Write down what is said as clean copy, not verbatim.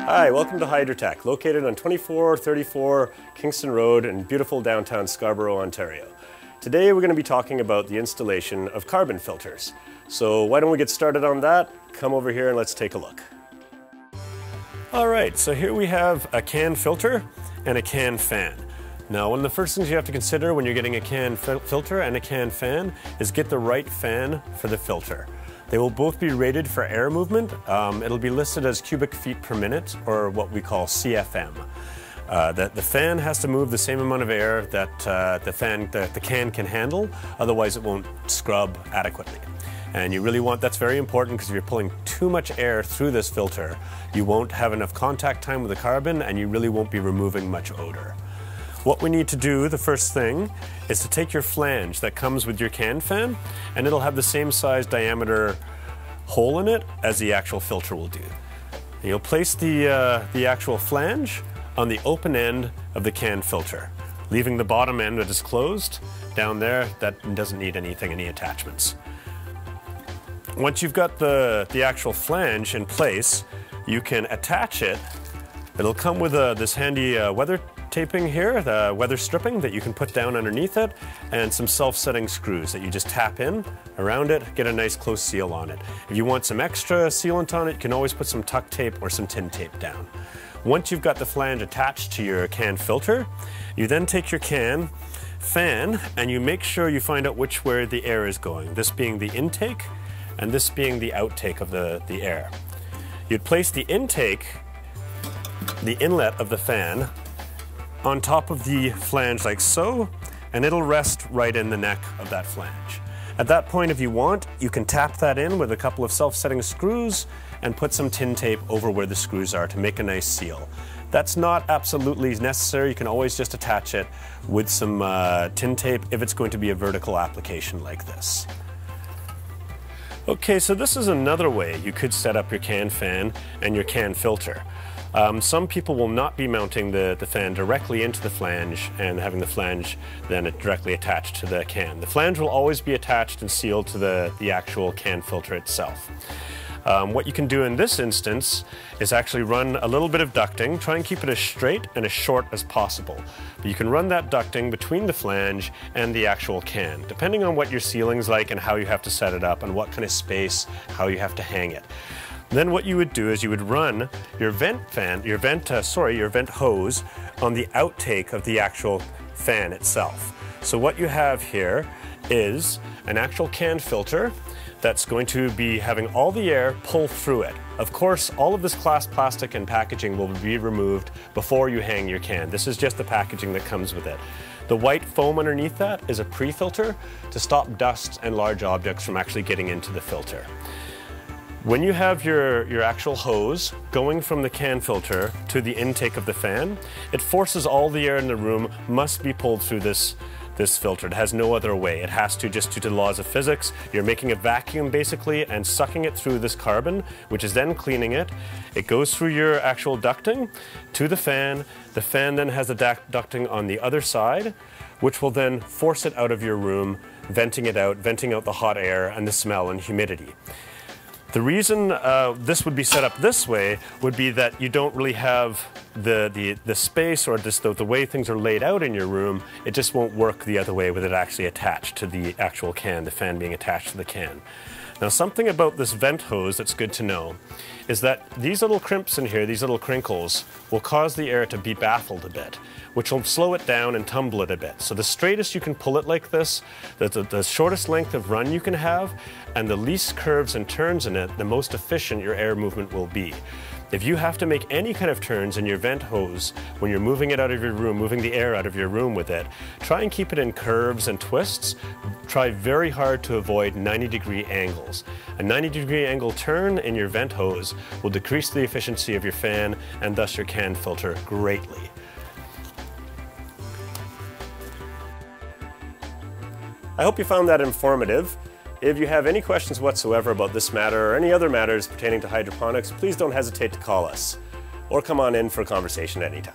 Hi, welcome to Hydrotech, located on 2434 Kingston Road in beautiful downtown Scarborough, Ontario. Today we're going to be talking about the installation of carbon filters. So why don't we get started on that? Come over here and let's take a look. Alright, so here we have a can filter and a can fan. Now, one of the first things you have to consider when you're getting a can filter and a can fan is get the right fan for the filter. They will both be rated for air movement. It'll be listed as cubic feet per minute, or what we call CFM. The fan has to move the same amount of air that the can can handle, otherwise it won't scrub adequately. And you really want, that's very important, because if you're pulling too much air through this filter, you won't have enough contact time with the carbon and you really won't be removing much odor. What we need to do, the first thing, is to take your flange that comes with your can fan, and it'll have the same size diameter hole in it as the actual filter will do. And you'll place the actual flange on the open end of the can filter, leaving the bottom end that is closed down there that doesn't need any attachments. Once you've got the actual flange in place, you can attach it. It'll come with this handy weather taping here, the weather stripping that you can put down underneath it, and some self-setting screws that you just tap in around it, get a nice close seal on it. If you want some extra sealant on it, you can always put some tuck tape or some tin tape down. Once you've got the flange attached to your can filter, you then take your can fan and you make sure you find out which way the air is going, this being the intake and this being the outtake of the air. You'd place the intake, the inlet of the fan, on top of the flange like so, and it'll rest right in the neck of that flange. At that point, if you want, you can tap that in with a couple of self-setting screws and put some tin tape over where the screws are to make a nice seal. That's not absolutely necessary. You can always just attach it with some tin tape if it's going to be a vertical application like this. Okay, so this is another way you could set up your can fan and your can filter. Some people will not be mounting the fan directly into the flange and having the flange then directly attached to the can. The flange will always be attached and sealed to the actual can filter itself. What you can do in this instance is actually run a little bit of ducting, try and keep it as straight and as short as possible. But you can run that ducting between the flange and the actual can, depending on what your ceiling's like and how you have to set it up and what kind of space, how you have to hang it. Then what you would do is you would run your vent hose on the outtake of the actual fan itself. So what you have here is an actual can filter that's going to be having all the air pull through it. Of course, all of this glass, plastic, and packaging will be removed before you hang your can. This is just the packaging that comes with it. The white foam underneath that is a pre-filter to stop dust and large objects from actually getting into the filter. When you have your actual hose going from the can filter to the intake of the fan, it forces all the air in the room must be pulled through this filter. It has no other way. It has to, just due to the laws of physics. You're making a vacuum basically and sucking it through this carbon, which is then cleaning it. It goes through your actual ducting to the fan. The fan then has the ducting on the other side, which will then force it out of your room, venting out the hot air and the smell and humidity. The reason this would be set up this way would be that you don't really have the space or just the way things are laid out in your room. It just won't work the other way with it actually attached to the actual can, the fan being attached to the can. Now, something about this vent hose that's good to know is that these little crimps in here, these little crinkles, will cause the air to be baffled a bit, which will slow it down and tumble it a bit. So the straightest you can pull it like this, the shortest length of run you can have, and the least curves and turns in it, the most efficient your air movement will be. If you have to make any kind of turns in your vent hose when you're moving it out of your room, moving the air out of your room with it, try and keep it in curves and twists. Try very hard to avoid 90-degree angles. A 90-degree angle turn in your vent hose will decrease the efficiency of your fan and thus your can filter greatly. I hope you found that informative. If you have any questions whatsoever about this matter or any other matters pertaining to hydroponics, please don't hesitate to call us or come on in for a conversation anytime.